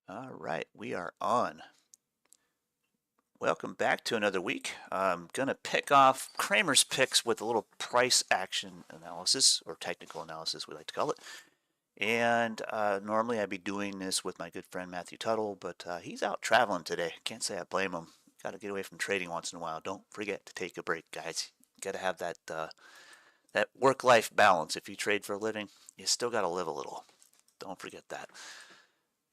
All right, we are on. Welcome back to another week. I'm going to pick off Kramer's picks with a little price action analysis, or technical analysis, we like to call it. And normally I'd be doing this with my good friend Matthew Tuttle, but he's out traveling today. Can't say I blame him. Got to get away from trading once in a while. Don't forget to take a break, guys. Got to have that work-life balance. If you trade for a living, you still got to live a little. Don't forget that.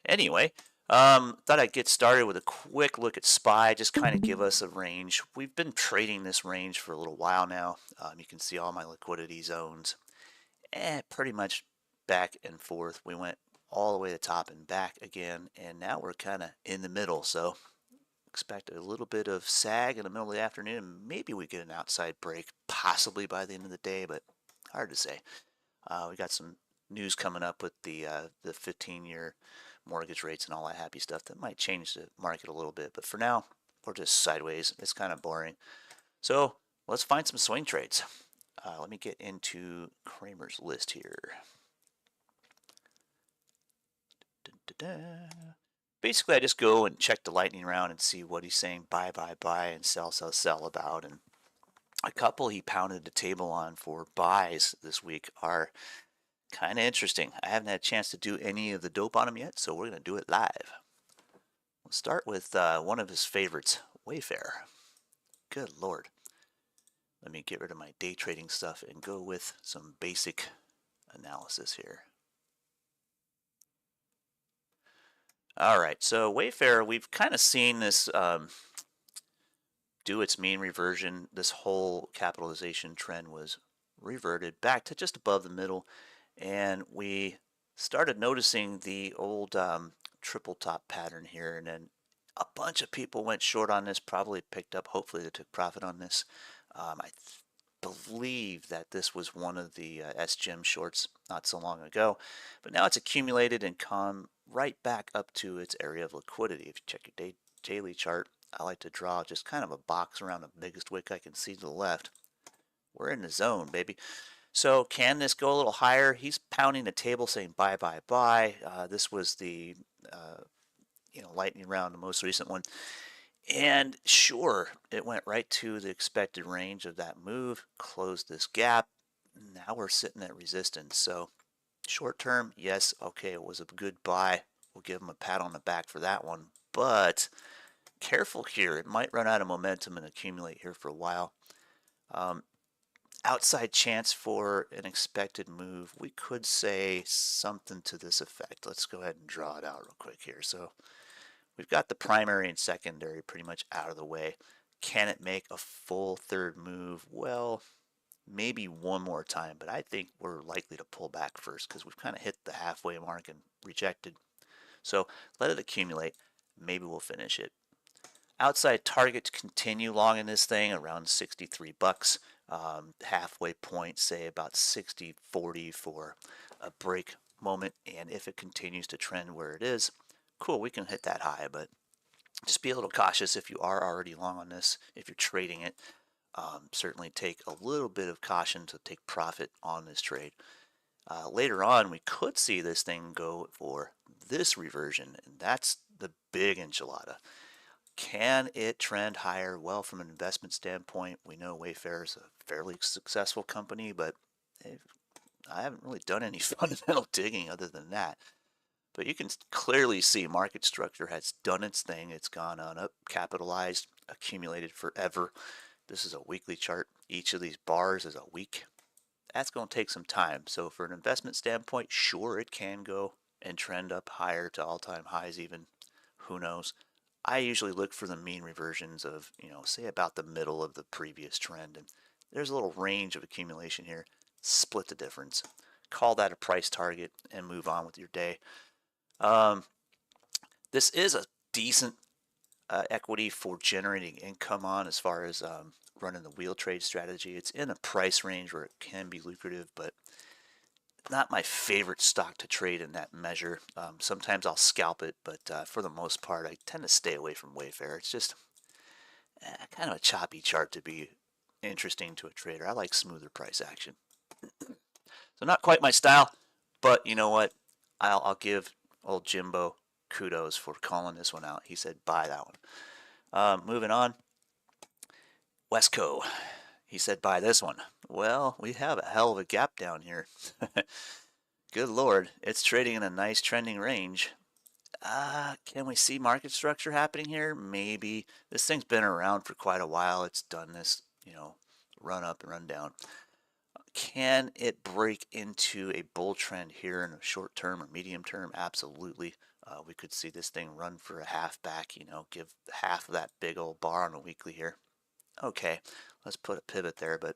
Anyway, thought I'd get started with a quick look at SPY, just kind of give us a range. We've been trading this range for a little while now. You can see all my liquidity zones, and pretty much back and forth. We went all the way to the top and back again, and now we're kind of in the middle. So expect a little bit of sag in the middle of the afternoon. Maybe we get an outside break, possibly by the end of the day, but hard to say. We got some news coming up with the 15-year mortgage rates and all that happy stuff that might change the market a little bit. But for now, we're just sideways. It's kind of boring. So let's find some swing trades. Let me get into Kramer's list here. Basically, I just go and check the lightning round and see what he's saying buy, buy, buy, and sell, sell, sell about. And a couple he pounded the table on for buys this week are kind of interesting. I haven't had a chance to do any of the dope on them yet, so we're going to do it live. We'll start with one of his favorites, Wayfair. Good Lord. Let me get rid of my day trading stuff and go with some basic analysis here. All right, so Wayfair, we've kind of seen this do its mean reversion. This whole capitalization trend was reverted back to just above the middle, and we started noticing the old triple top pattern here, and then a bunch of people went short on this, probably picked up, hopefully they took profit on this. I believe that this was one of the SGEM shorts not so long ago, but now it's accumulated and come right back up to its area of liquidity. If you check your daily chart, I like to draw just kind of a box around the biggest wick I can see to the left. We're in the zone, baby. So can this go a little higher? He's pounding the table saying buy, buy, buy. This was the lightning round, the most recent one. And sure, it went right to the expected range of that move, closed this gap. Now we're sitting at resistance. So short term, yes, okay, it was a good buy. We'll give him a pat on the back for that one. But careful here. It might run out of momentum and accumulate here for a while. Outside chance for an expected move, we could say something to this effect. Let's go ahead and draw it out real quick here. So we've got the primary and secondary pretty much out of the way. Can it make a full third move? Well, maybe one more time, but I think we're likely to pull back first because we've kind of hit the halfway mark and rejected. So let it accumulate. Maybe we'll finish it. Outside target to continue long in this thing around 63 bucks. Halfway point, say about 60.40 for a break moment. And if it continues to trend where it is, cool, we can hit that high. But just be a little cautious if you are already long on this. If you're trading it, certainly take a little bit of caution to take profit on this trade. Later on, we could see this thing go for this reversion, and that's the big enchilada. Can it trend higher? Well, from an investment standpoint, we know Wayfair is a fairly successful company, but I haven't really done any fundamental digging other than that. But you can clearly see market structure has done its thing. It's gone on up, capitalized, accumulated forever. This is a weekly chart. Each of these bars is a week. That's going to take some time. So for an investment standpoint, sure, it can go and trend up higher to all-time highs even. Who knows? I usually look for the mean reversions of, say about the middle of the previous trend. And there's a little range of accumulation here. Split the difference. Call that a price target and move on with your day. This is a decent equity for generating income on as far as running the wheel trade strategy. It's in a price range where it can be lucrative, but not my favorite stock to trade in that measure. Sometimes I'll scalp it, but for the most part, I tend to stay away from Wayfair. It's just kind of a choppy chart to be interesting to a trader. I like smoother price action. So not quite my style, but you know what? I'll give old Jimbo kudos for calling this one out. He said buy that one. Moving on, Wesco. He said buy this one. Well, we have a hell of a gap down here. Good Lord, it's trading in a nice trending range. Can we see market structure happening here? Maybe. This thing's been around for quite a while. It's done this, run up and run down. Can it break into a bull trend here in a short term or medium term? Absolutely. We could see this thing run for a half back, give half of that big old bar on a weekly here. Okay, let's put a pivot there, but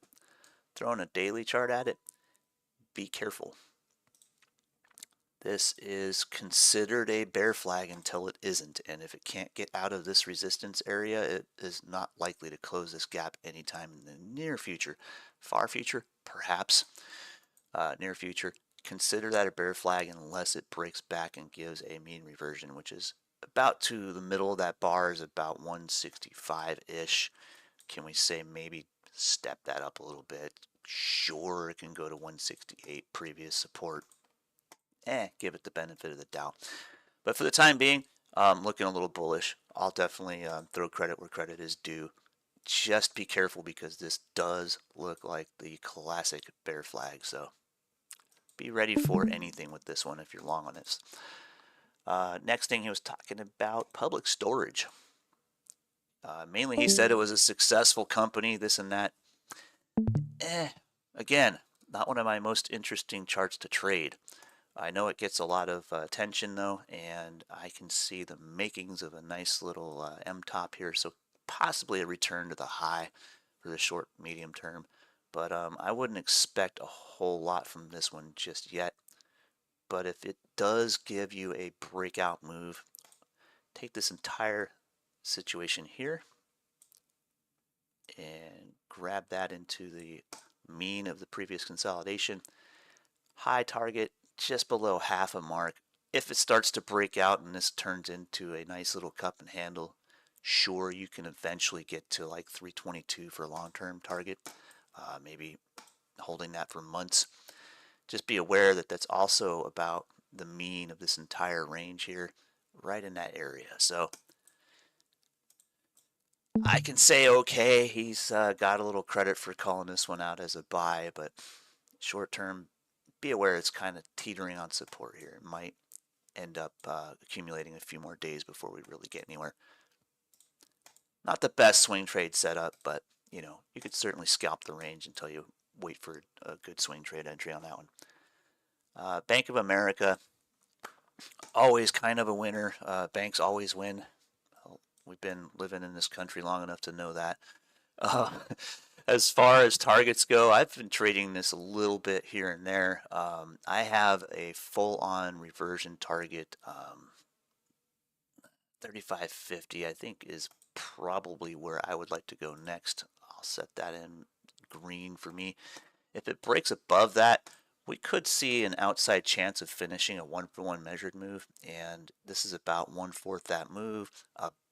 throwing a daily chart at it, be careful. This is considered a bear flag until it isn't, and if it can't get out of this resistance area, it is not likely to close this gap anytime in the near future. Far future, perhaps. Near future, consider that a bear flag unless it breaks back and gives a mean reversion, which is about to the middle of that bar, is about 165-ish. Can we say maybe step that up a little bit? Sure, it can go to 168, previous support. Give it the benefit of the doubt. But for the time being, looking a little bullish. I'll definitely throw credit where credit is due. Just be careful because this does look like the classic bear flag. So be ready for anything with this one if you're long on this. Next thing he was talking about, public storage. Mainly he said it was a successful company, this and that. Again, not one of my most interesting charts to trade. I know it gets a lot of attention though, and I can see the makings of a nice little M top here, so possibly a return to the high for the short medium term. But I wouldn't expect a whole lot from this one just yet. But if it does give you a breakout move, take this entire situation here and grab that into the mean of the previous consolidation. High target just below half a mark. If it starts to break out and this turns into a nice little cup and handle, sure, you can eventually get to like 322 for a long-term target, maybe holding that for months. Just be aware that that's also about the mean of this entire range here, right in that area. So I can say, okay, he's got a little credit for calling this one out as a buy, but short term, be aware it's kind of teetering on support here. It might end up accumulating a few more days before we really get anywhere. Not the best swing trade setup, but you could certainly scalp the range until you wait for a good swing trade entry on that one. Bank of America, always kind of a winner. Banks always win. We've been living in this country long enough to know that. As far as targets go, I've been trading this a little bit here and there. I have a full-on reversion target. 35.50 I think is probably where I would like to go next. I'll set that in green for me. If it breaks above that, we could see an outside chance of finishing a 1-for-1 measured move, and this is about 1/4 that move.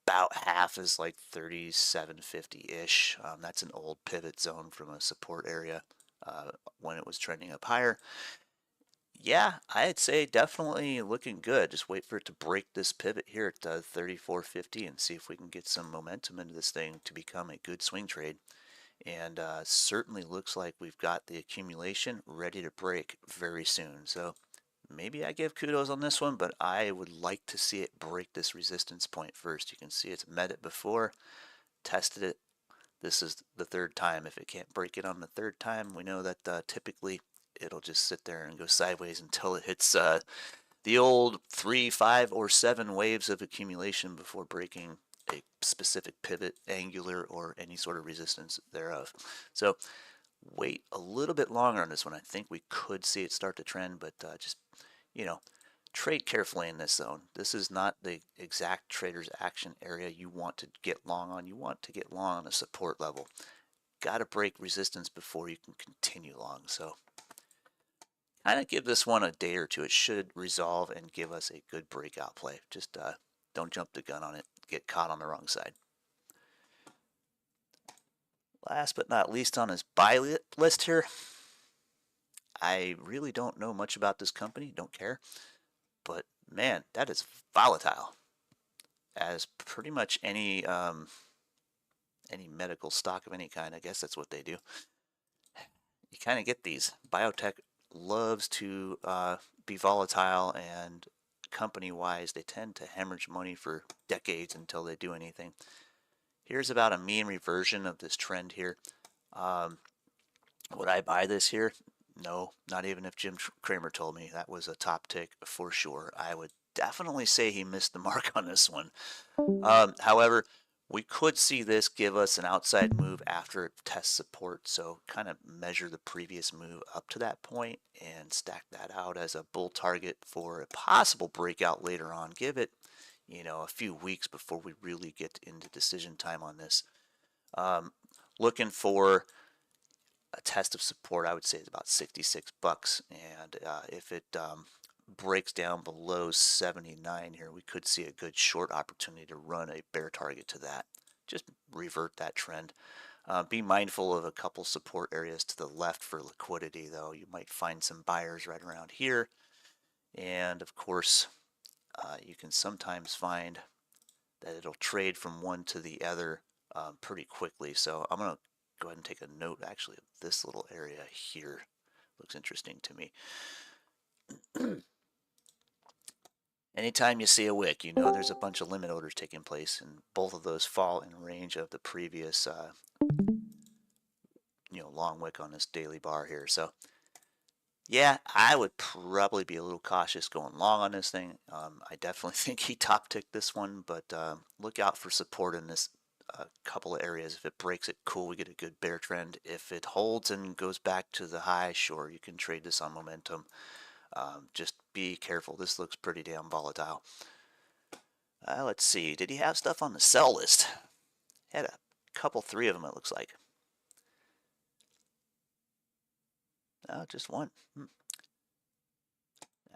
About half is like 37.50-ish. That's an old pivot zone from a support area when it was trending up higher. Yeah, I'd say definitely looking good. Just wait for it to break this pivot here at 34.50 and see if we can get some momentum into this thing to become a good swing trade. And certainly looks like we've got the accumulation ready to break very soon. So maybe I give kudos on this one, but I would like to see it break this resistance point first. You can see it's met it before, tested it. This is the third time. If it can't break it on the third time, we know that typically it'll just sit there and go sideways until it hits the old 3, 5, or 7 waves of accumulation before breaking a specific pivot, angular, or any sort of resistance thereof. So wait a little bit longer on this one. I think we could see it start to trend, but just, trade carefully in this zone. This is not the exact trader's action area you want to get long on. You want to get long on a support level. Got to break resistance before you can continue long. So kind of give this one a day or two. It should resolve and give us a good breakout play. Just don't jump the gun on it. Get caught on the wrong side. Last but not least on his buy list here, I really don't know much about this company. Don't care. but man, that is volatile. As pretty much any medical stock of any kind, I guess that's what they do. You kind of get these. Biotech loves to be volatile, and company-wise, they tend to hemorrhage money for decades until they do anything. Here's about a mean reversion of this trend here. Um, would I buy this here? No, not even if Jim Cramer told me that was a top tick for sure. I would definitely say he missed the mark on this one. However, we could see this give us an outside move after it tests support. So kind of measure the previous move up to that point and stack that out as a bull target for a possible breakout later on. Give it, a few weeks before we really get into decision time on this. Looking for a test of support, I would say it's about 66 bucks. And if it breaks down below 79 here, we could see a good short opportunity to run a bear target to that. Just revert that trend. Be mindful of a couple support areas to the left for liquidity, though. You might find some buyers right around here. And of course, you can sometimes find that it'll trade from one to the other pretty quickly. So I'm going to go ahead and take a note actually of this little area here. Looks interesting to me. Anytime you see a wick, there's a bunch of limit orders taking place, and both of those fall in range of the previous, long wick on this daily bar here. So, yeah, I would probably be a little cautious going long on this thing. I definitely think he top ticked this one, but look out for support in this couple of areas. If it breaks it, cool, we get a good bear trend. If it holds and goes back to the high, sure, you can trade this on momentum. Just be careful. This looks pretty damn volatile. Let's see. Did he have stuff on the sell list? Had a couple, three of them, it looks like. Oh, just one.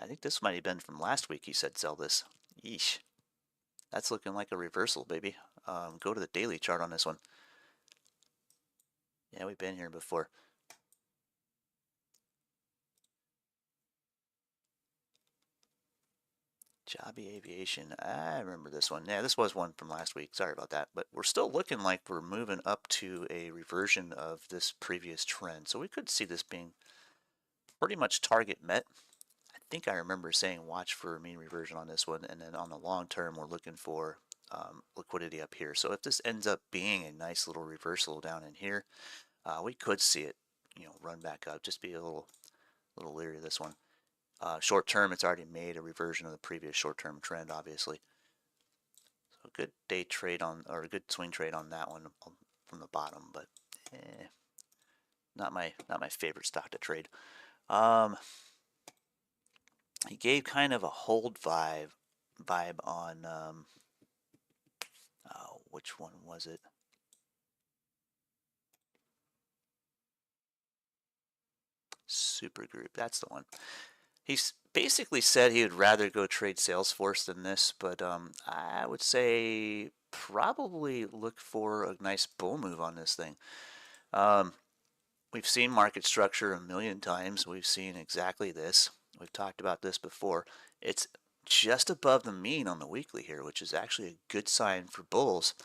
I think this might have been from last week. He said sell this. Yeesh. That's looking like a reversal, baby. Go to the daily chart on this one. Yeah, we've been here before. Jobby Aviation. I remember this one. Yeah, this was one from last week. Sorry about that. But we're still looking like we're moving up to a reversion of this previous trend. So we could see this being pretty much target met. I think I remember saying watch for a mean reversion on this one. And then on the long term, we're looking for liquidity up here. So if this ends up being a nice little reversal down in here, we could see it, run back up. Just be a little leery of this one. Short term, it's already made a reversion of the previous short term trend, obviously. So a good day trade on, or a good swing trade on that one from the bottom, but not my favorite stock to trade. He gave kind of a hold vibe on which one was it? Supergroup, that's the one. He's basically said he would rather go trade Salesforce than this, but I would say probably look for a nice bull move on this thing. We've seen market structure a million times. We've seen exactly this. We've talked about this before. It's just above the mean on the weekly here, which is actually a good sign for bulls.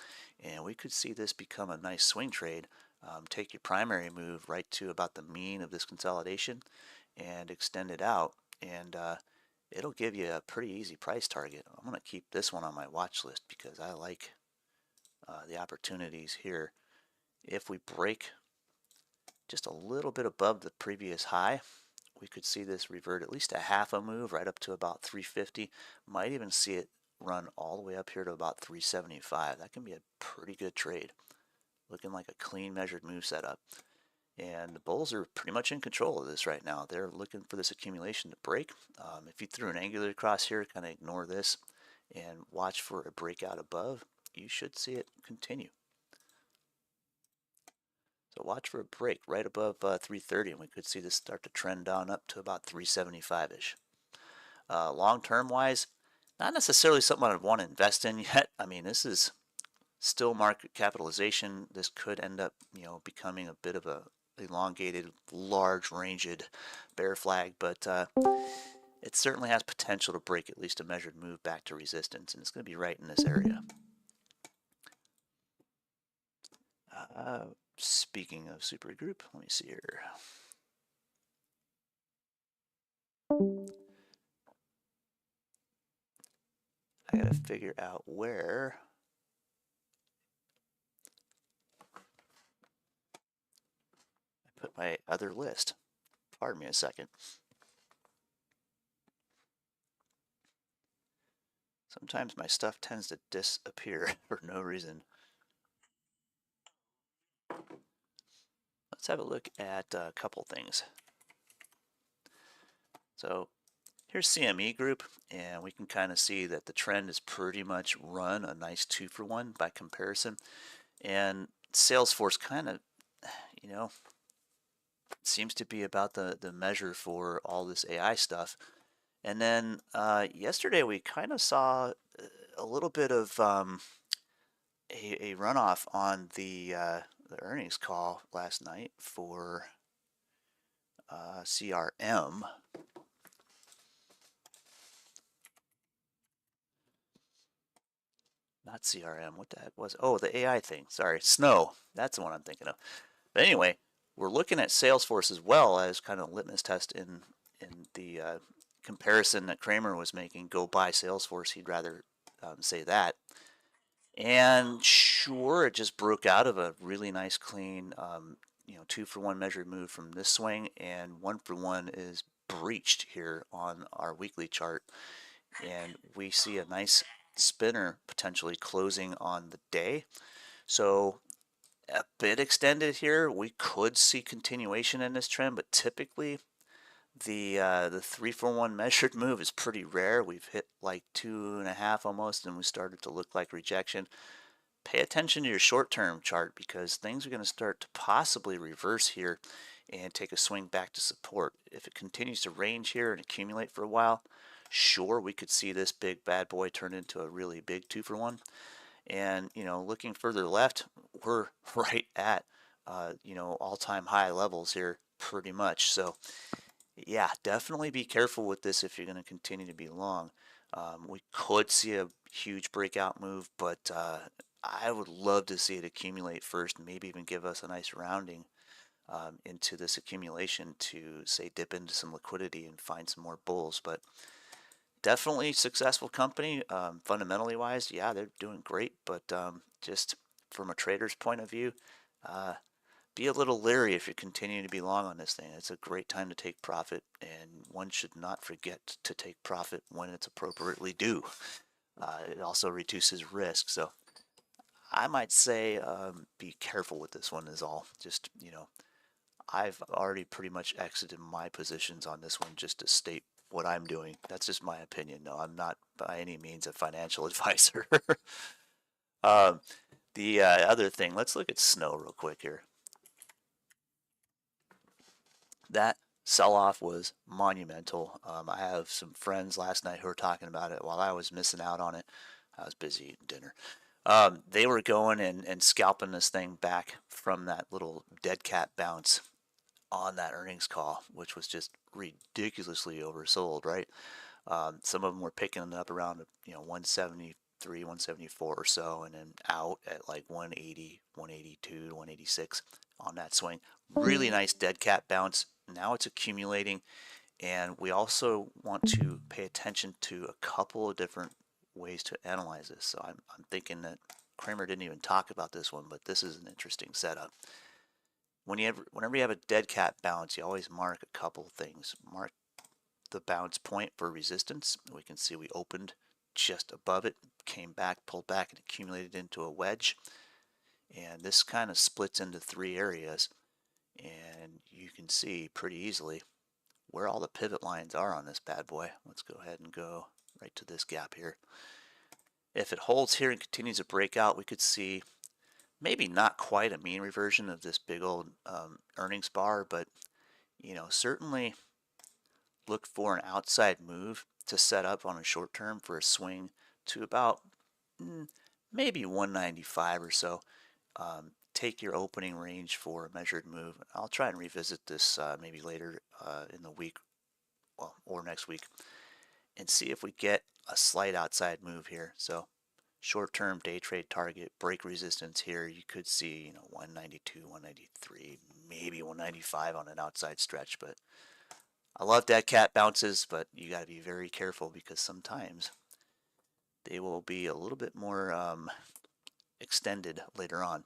And we could see this become a nice swing trade. Take your primary move right to about the mean of this consolidation and extend it out. And it'll give you a pretty easy price target. I'm going to keep this one on my watch list because I like the opportunities here. If we break just a little bit above the previous high, we could see this revert at least a half a move right up to about 350. Might even see it run all the way up here to about 375. That can be a pretty good trade. Looking like a clean measured move setup. And the bulls are pretty much in control of this right now. They're looking for this accumulation to break. If you threw an angular across here, kind of ignore this and watch for a breakout above. You should see it continue. So watch for a break right above 330, and we could see this start to trend down up to about 375-ish. Long-term wise, not necessarily something I'd want to invest in yet. I mean, this is still market capitalization. This could end up, becoming a bit of a elongated, large-ranged bear flag, but it certainly has potential to break at least a measured move back to resistance, and it's going to be right in this area. Speaking of supergroup, let me see here. I gotta figure out where I put my other list. Pardon me a second. Sometimes my stuff tends to disappear for no reason. Let's have a look at a couple things. So here's CME group, and we can kind of see that the trend is pretty much run a nice 2-for-1 by comparison. And Salesforce kind of, you know, seems to be about the measure for all this AI stuff. And then yesterday we kind of saw a little bit of a runoff on the earnings call last night for CRM. Not CRM. What the heck was? Oh, the AI thing. Sorry, Snow. That's the one I'm thinking of. But anyway, we're looking at Salesforce as well as kind of litmus test in the comparison that Kramer was making. Go buy Salesforce. He'd rather say that. And sure, it just broke out of a really nice, clean, 2-for-1 measured move from this swing, and 1-for-1 is breached here on our weekly chart. And we see a nice spinner potentially closing on the day. So a bit extended here. We could see continuation in this trend, but typically the 3-for-1 measured move is pretty rare. We've hit like 2.5 almost, and we started to look like rejection. Pay attention to your short-term chart because things are going to start to possibly reverse here and take a swing back to support. If it continues to range here and accumulate for a while, sure, we could see this big bad boy turn into a really big 2-for-1. And looking further left, we're right at all-time high levels here pretty much. So yeah, definitely be careful with this if you're going to continue to be long. We could see a huge breakout move, but I would love to see it accumulate first and maybe even give us a nice rounding into this accumulation to, say, dip into some liquidity and find some more bulls. But definitely successful company, fundamentally wise. Yeah, they're doing great, but just from a trader's point of view, be a little leery if you're continuing to be long on this thing. It's a great time to take profit, and one should not forget to take profit when it's appropriately due. It also reduces risk. So I might say be careful with this one is all. Just, I've already pretty much exited my positions on this one just to state what I'm doing. That's just my opinion. No, I'm not by any means a financial advisor. The other thing, let's look at Snow real quick here. That sell-off was monumental. I have some friends last night who were talking about it while I was missing out on it. I was busy eating dinner. They were going and scalping this thing back from that little dead cat bounce on that earnings call, which was just ridiculously oversold, right? Some of them were picking it up around 173, 174 or so, and then out at like 180, 182, 186 on that swing. Really nice dead cat bounce. Now it's accumulating, and we also want to pay attention to a couple of different ways to analyze this. So I'm thinking that Kramer didn't even talk about this one, but this is an interesting setup. Whenever you have a dead cat bounce, you always mark a couple things. Mark the bounce point for resistance. We can see we opened just above it, came back, pulled back, and accumulated into a wedge. And this kind of splits into 3 areas, and you can see pretty easily where all the pivot lines are on this bad boy. Let's go ahead and go right to this gap here. If it holds here and continues to break out, we could see maybe not quite a mean reversion of this big old earnings bar, but certainly look for an outside move to set up on a short term for a swing to about maybe 195 or so. Take your opening range for a measured move. I'll try and revisit this maybe later in the week, or next week. and see if we get a slight outside move here. So short-term day trade target, break resistance here. You could see, 192, 193, maybe 195 on an outside stretch, but I love dead cat bounces, but you got to be very careful because sometimes they will be a little bit more extended later on.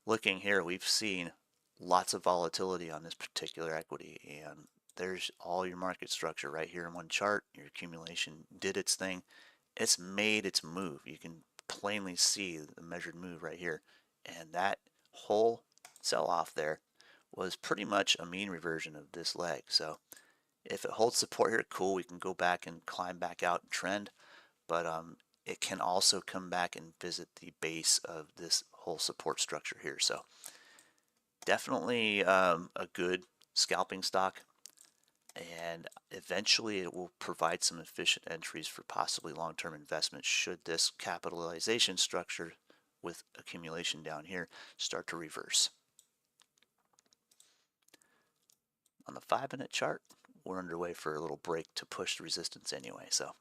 Looking here, we've seen lots of volatility on this particular equity, and there's all your market structure right here in one chart. Your accumulation did its thing. It's made its move. You can plainly see the measured move right here, and that whole sell-off there was pretty much a mean reversion of this leg. So if it holds support here, cool, we can go back and climb back out and trend, but it can also come back and visit the base of this whole support structure here. So definitely a good scalping stock, and eventually it will provide some efficient entries for possibly long-term investment should this capitalization structure with accumulation down here start to reverse. On the 5-minute chart, we're underway for a little break to push the resistance anyway. So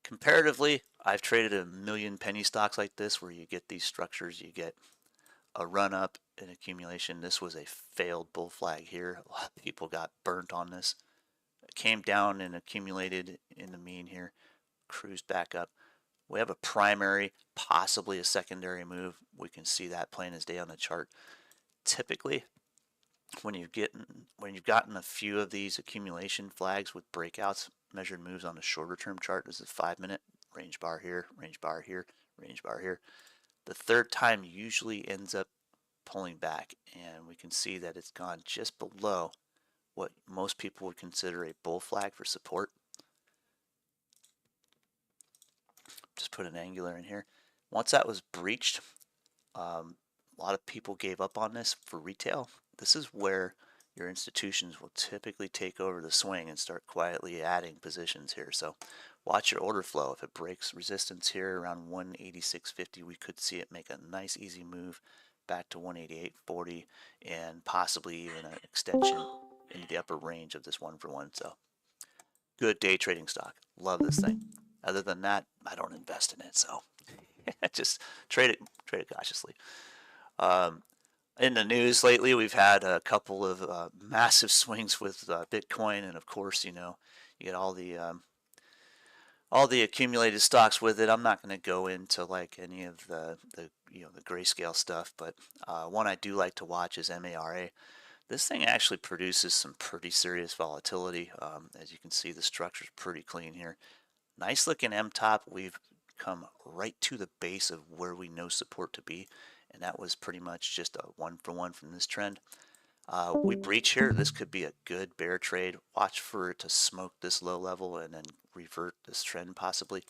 comparatively, I've traded a million penny stocks like this where you get these structures, you get a run up in accumulation. This was a failed bull flag here. A lot of people got burnt on this. It came down and accumulated in the mean here, cruised back up. We have a primary, possibly a secondary move. We can see that plain as day on the chart. Typically, when you've gotten a few of these accumulation flags with breakouts, measured moves on a shorter term chart, this is 5-minute, range bar here, range bar here, range bar here. The third time usually ends up pulling back, and we can see that it's gone just below what most people would consider a bull flag for support. Just put an angular in here. Once that was breached, a lot of people gave up on this for retail. This is where your institutions will typically take over the swing and start quietly adding positions here. So watch your order flow. If it breaks resistance here around 186.50, we could see it make a nice easy move back to 188.40 and possibly even an extension into the upper range of this 1-for-1. So good day trading stock. Love this thing. Other than that, I don't invest in it. So just trade it cautiously. In the news lately, we've had a couple of massive swings with Bitcoin, and of course, you get all the accumulated stocks with it. I'm not going to go into like any of the grayscale stuff, but one I do like to watch is MARA. This thing actually produces some pretty serious volatility. As you can see, the structure is pretty clean here. Nice looking M-top. We've come right to the base of where we know support to be, and that was pretty much just a 1-for-1 from this trend. We breach here. This could be a good bear trade. Watch for it to smoke this low level and then revert this trend possibly.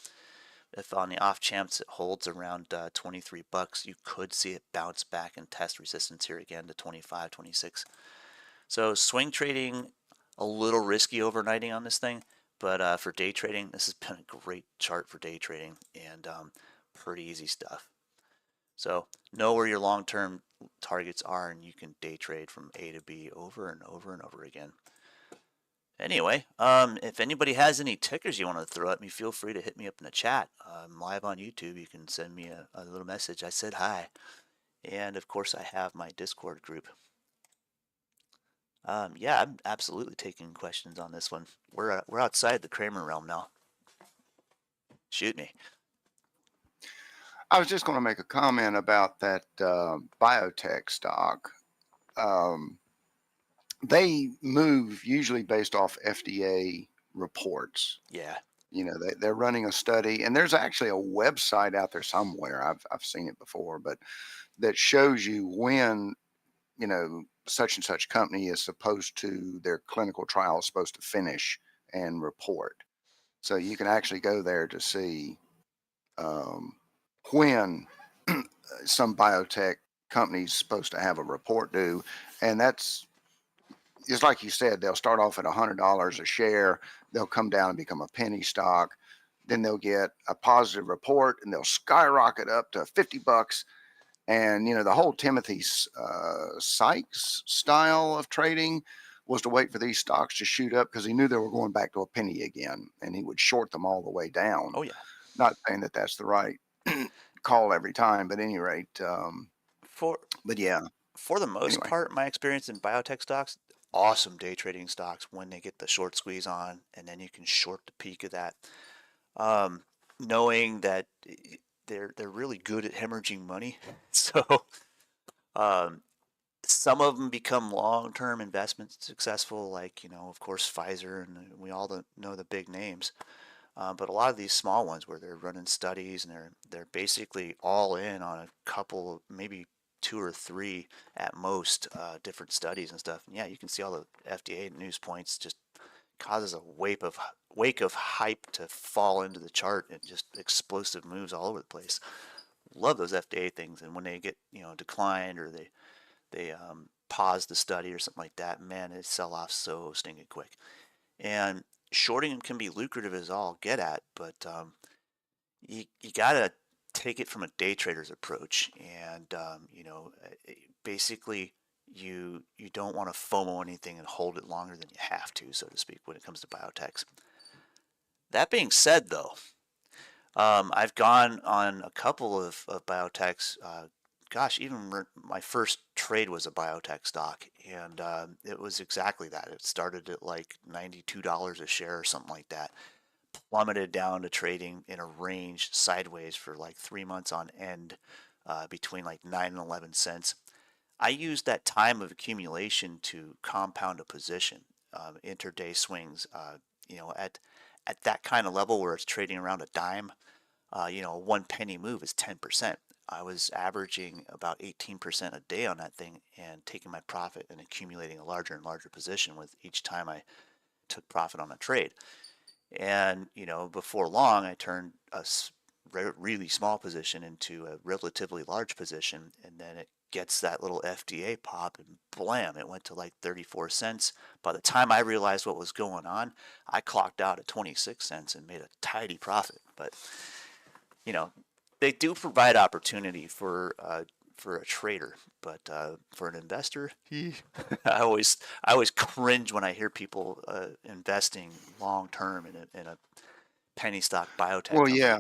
If on the off chance it holds around 23 bucks, you could see it bounce back and test resistance here again to 25, 26. So swing trading, a little risky overnighting on this thing, but for day trading, this has been a great chart for day trading and pretty easy stuff. So know where your long-term targets are, and you can day trade from A to B over and over and over again. Anyway, if anybody has any tickers you want to throw at me, feel free to hit me up in the chat. I'm live on YouTube. You can send me a little message. I said hi. And of course, I have my Discord group. Yeah, I'm absolutely taking questions on this one. We're outside the Kramer realm now. Shoot me. I was just going to make a comment about that biotech stock. They move usually based off FDA reports. Yeah. They're running a study, and there's actually a website out there somewhere. I've seen it before, but that shows you when such and such company is supposed to, their clinical trial is supposed to finish and report. So you can actually go there to see when some biotech company's supposed to have a report due. And that's just like you said, they'll start off at $100 a share. They'll come down and become a penny stock. Then they'll get a positive report and they'll skyrocket up to 50 bucks. And, the whole Timothy Sykes style of trading was to wait for these stocks to shoot up because he knew they were going back to a penny again, and he would short them all the way down. Oh yeah. Not saying that that's the right call every time, but at any rate, For but yeah, for the most anyway. part, my experience in biotech stocks, awesome day trading stocks when they get the short squeeze on, and then you can short the peak of that. Um, Knowing that they're really good at hemorrhaging money, so um, some of them become long-term investments successful, like of course, Pfizer, and we all know the big names. But a lot of these small ones where they're running studies and they're basically all in on a couple, maybe two or three at most, different studies and stuff. And yeah, you can see all the FDA news points just causes a wake of hype to fall into the chart and just explosive moves all over the place. Love those FDA things, and when they get declined or they pause the study or something like that, man, they sell off so stinking quick. And shorting them can be lucrative as all get at, but you gotta take it from a day trader's approach, and basically you don't want to FOMO anything and hold it longer than you have to, so to speak, when it comes to biotechs. That being said, though, I've gone on a couple of biotechs. Gosh, even my first trade was a biotech stock, and it was exactly that. It started at like $92 a share or something like that, plummeted down to trading in a range sideways for like 3 months on end, between like 9 and 11 cents. I used that time of accumulation to compound a position, intraday swings. At that kind of level where it's trading around a dime, a 1 penny move is 10%. I was averaging about 18% a day on that thing and taking my profit and accumulating a larger and larger position with each time I took profit on a trade. And, before long, I turned a really small position into a relatively large position. And then it gets that little FDA pop, and blam, it went to like 34 cents. By the time I realized what was going on, I clocked out at 26 cents and made a tidy profit. But, you know, they do provide opportunity for a trader, but for an investor, I always cringe when I hear people investing long term in a penny stock biotech Well, yeah.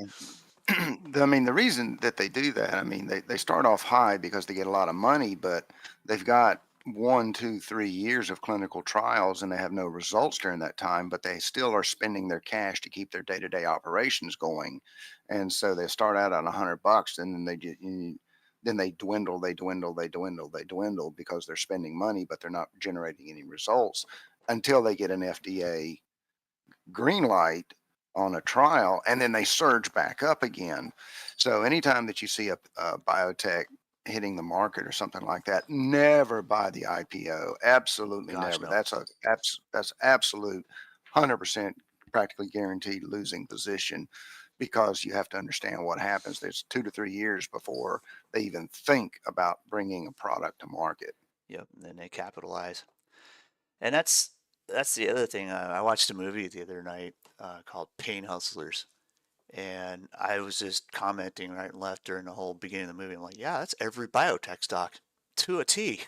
company. I mean, the reason that they do that, I mean, they start off high because they get a lot of money, but they've got 1, 2, 3 years of clinical trials and they have no results during that time, but they still are spending their cash to keep their day-to-day operations going. And so they start out at $100 and then then they dwindle, they dwindle because they're spending money, but they're not generating any results until they get an FDA green light on a trial, and then they surge back up again. So anytime that you see a biotech hitting the market or something like that, never buy the IPO. Absolutely Gosh, never. no. That's absolute 100% practically guaranteed losing position because you have to understand what happens. There's 2 to 3 years before they even think about bringing a product to market. Yep. And then they capitalize, and that's the other thing. I watched a movie the other night called Pain Hustlers, and I was just commenting right and left during the whole beginning of the movie. I'm like, yeah, that's every biotech stock to a T.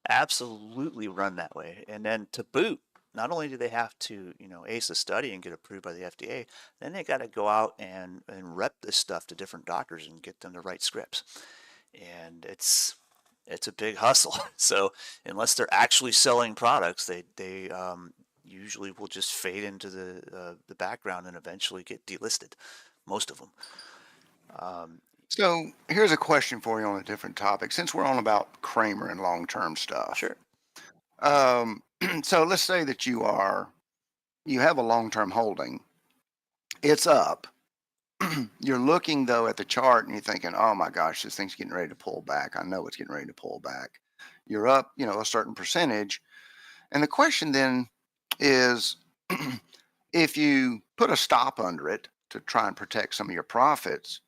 Absolutely run that way. And then to boot, not only do they have to, ace a study and get approved by the FDA, then they got to go out and rep this stuff to different doctors and get them to write scripts. And it's a big hustle. So unless they're actually selling products, they usually will just fade into the background and eventually get delisted. Most of them. Um, So here's a question for you on a different topic. Since we're on about Kramer and long-term stuff, sure. Um, so let's say that you have a long-term holding. It's up. You're looking though at the chart and you're thinking, "Oh my gosh, this thing's getting ready to pull back. I know it's getting ready to pull back." You're up, a certain percentage. And the question then is if you put a stop under it to try and protect some of your profits,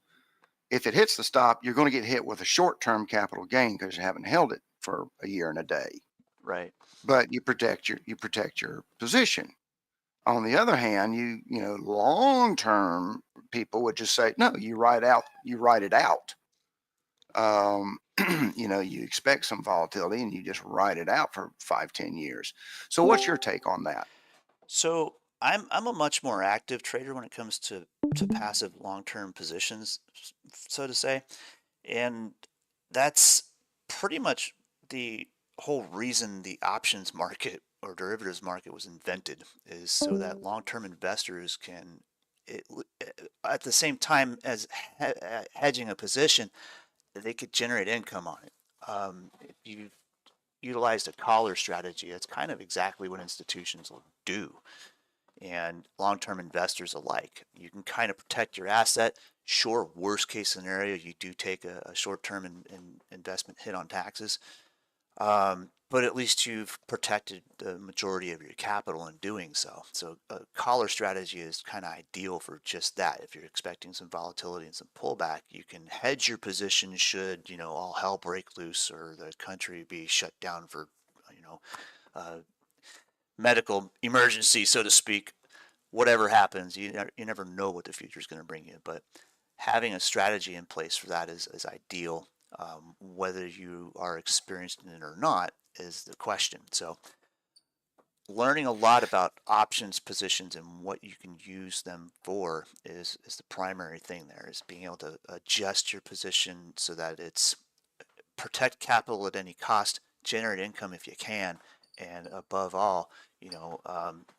if it hits the stop, you're going to get hit with a short-term capital gain because you haven't held it for a year and a day. Right. But you protect your position. On the other hand, long term people would just say, no, you write it out. Um, you expect some volatility and you just ride it out for 5, 10 years. So what's your take on that? So I'm a much more active trader when it comes to passive long-term positions, so to say. And that's pretty much the whole reason the options market or derivatives market was invented, is so that long-term investors can, it, at the same time as hedging a position, they could generate income on it. If you utilized a collar strategy, that's kind of exactly what institutions will do, and long-term investors alike. You can kind of protect your asset. Sure, worst case scenario, you do take a short-term investment hit on taxes, but at least you've protected the majority of your capital in doing so. So a collar strategy is kind of ideal for just that. If you're expecting some volatility and some pullback, you can hedge your position should, all hell break loose or the country be shut down for, you know, uh, medical emergency, so to speak. Whatever happens, you never know what the future is going to bring you. But having a strategy in place for that is ideal. Whether you are experienced in it or not is the question. So, learning a lot about options positions and what you can use them for is the primary thing there, is being able to adjust your position so that it's protect capital at any cost, generate income if you can, and above all,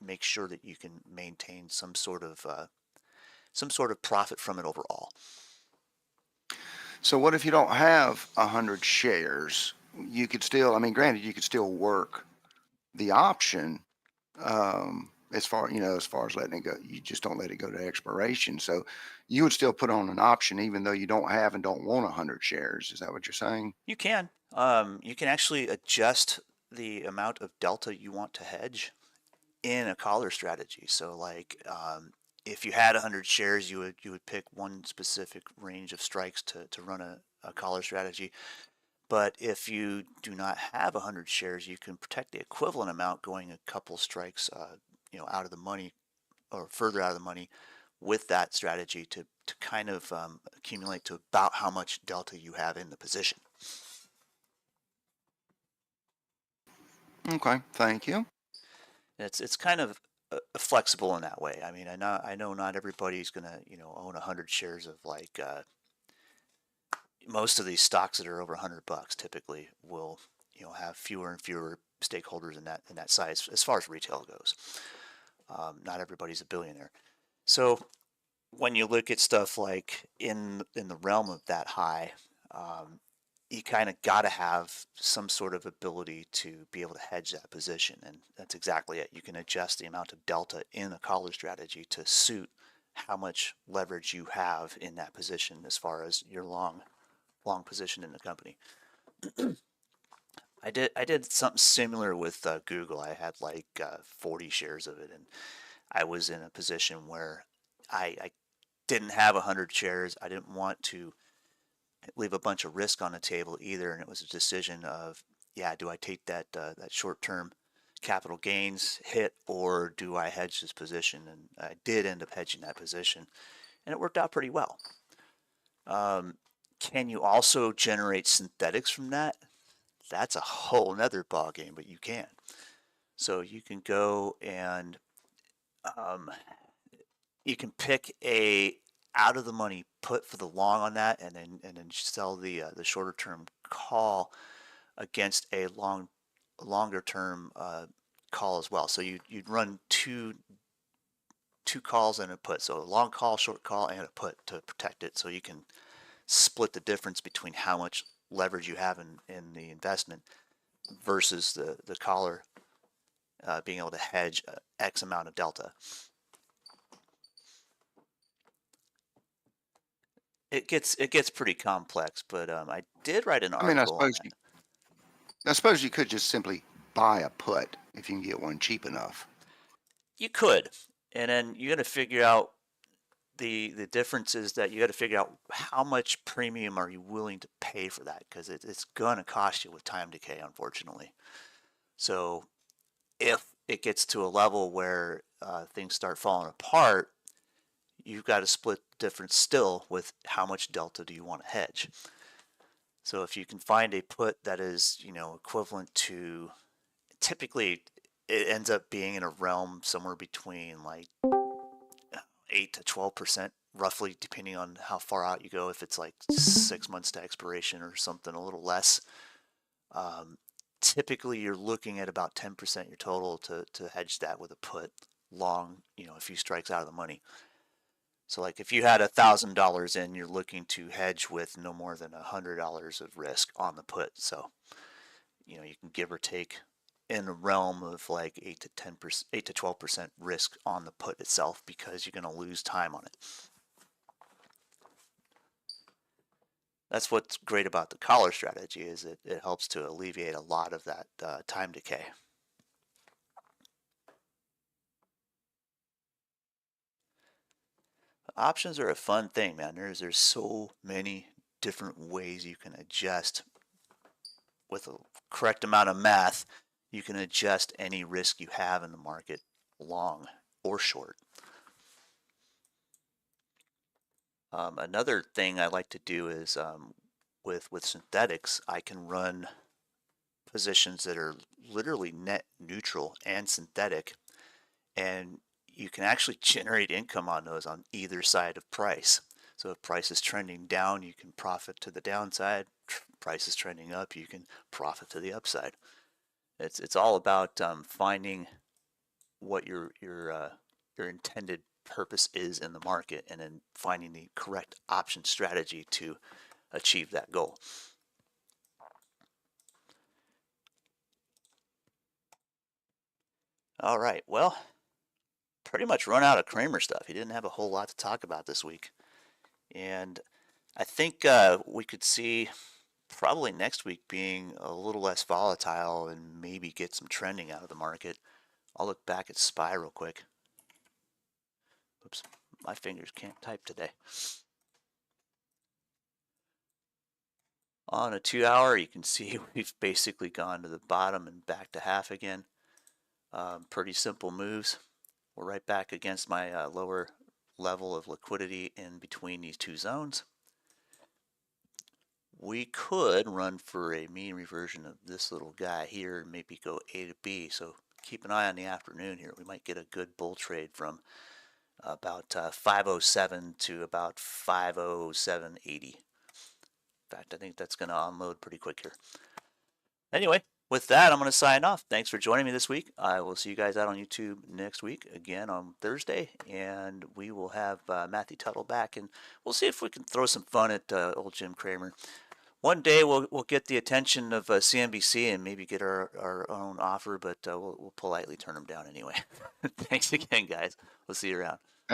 make sure that you can maintain some sort of profit from it overall. So what if you don't have 100 shares? You could still, I mean, granted, you could still work the option, as far as letting it go. You just don't let it go to expiration. So you would still put on an option even though you don't have and don't want 100 shares. Is that what you're saying? You can. You can actually adjust the amount of delta you want to hedge in a collar strategy. So, like, if you had 100 shares, you would pick one specific range of strikes to run a collar strategy. But if you do not have 100 shares, you can protect the equivalent amount going a couple strikes, out of the money or further out of the money with that strategy to kind of accumulate to about how much delta you have in the position. Okay, thank you. It's kind of flexible in that way. I mean, I know not everybody's gonna own 100 shares of like most of these stocks that are over $100 typically will have fewer and fewer stakeholders in that size as far as retail goes. Not everybody's a billionaire. So when you look at stuff like in the realm of that high, um, you kind of got to have some sort of ability to be able to hedge that position, and that's exactly it. You can adjust the amount of delta in a collar strategy to suit how much leverage you have in that position as far as your long position in the company. I did something similar with Google. I had like 40 shares of it, and I was in a position where I didn't have 100 shares. I didn't want to leave a bunch of risk on the table either, and it was a decision of, yeah, do I take that short term capital gains hit, or do I hedge this position? And I did end up hedging that position, and it worked out pretty well. Um, can you also generate synthetics from that? That's a whole nother ball game, but you can. So you can go and um, you can pick a out of the money put for the long on that, and then sell the shorter term call against a longer term call as well. So you'd run two calls and a put. So a long call, short call, and a put to protect it. So you can split the difference between how much leverage you have in the investment versus the caller being able to hedge X amount of delta. It gets pretty complex, but I did write an I mean, article on that. I suppose you could just simply buy a put if you can get one cheap enough. You could, and then you got to figure out the difference is that you got to figure out how much premium are you willing to pay for that, because it's going to cost you with time decay, unfortunately. So if it gets to a level where things start falling apart, you've got to split the difference still with how much delta do you want to hedge. So if you can find a put that is, equivalent to, typically it ends up being in a realm somewhere between like 8 to 12%, roughly, depending on how far out you go. If it's like 6 months to expiration or something, a little less. Um, Typically, you're looking at about 10% your total to hedge that with a put long, a few strikes out of the money. So, like if you had $1,000 in, you're looking to hedge with no more than $100 of risk on the put. So, you can give or take in a realm of like 8 to 10%, 8 to 12% risk on the put itself because you're going to lose time on it. That's what's great about the collar strategy is it helps to alleviate a lot of that time decay. Options are a fun thing, man. There's so many different ways you can adjust with a correct amount of math. You can adjust any risk you have in the market, long or short. Another thing I like to do is with synthetics, I can run positions that are literally net neutral and synthetic, and you can actually generate income on those on either side of price. So if price is trending down, you can profit to the downside. Price is trending up, you can profit to the upside. It's all about finding what your intended purpose is in the market, and then finding the correct option strategy to achieve that goal. All right, well, pretty much run out of Kramer stuff. He didn't have a whole lot to talk about this week, and I think we could see probably next week being a little less volatile and maybe get some trending out of the market. I'll look back at SPY real quick. Oops, my fingers can't type today. On a 2 hour, you can see we've basically gone to the bottom and back to half again. Pretty simple moves. We're right back against my lower level of liquidity in between these two zones. We could run for a mean reversion of this little guy here and maybe go A to B. So keep an eye on the afternoon here. We might get a good bull trade from about 507 to about 507.80. In fact, I think that's going to unload pretty quick here. Anyway, with that, I'm going to sign off. Thanks for joining me this week. I will see you guys out on YouTube next week, again on Thursday, and we will have Matthew Tuttle back, and we'll see if we can throw some fun at old Jim Cramer. One day we'll get the attention of CNBC and maybe get our own offer, but we'll politely turn them down anyway. Thanks again, guys. We'll see you around.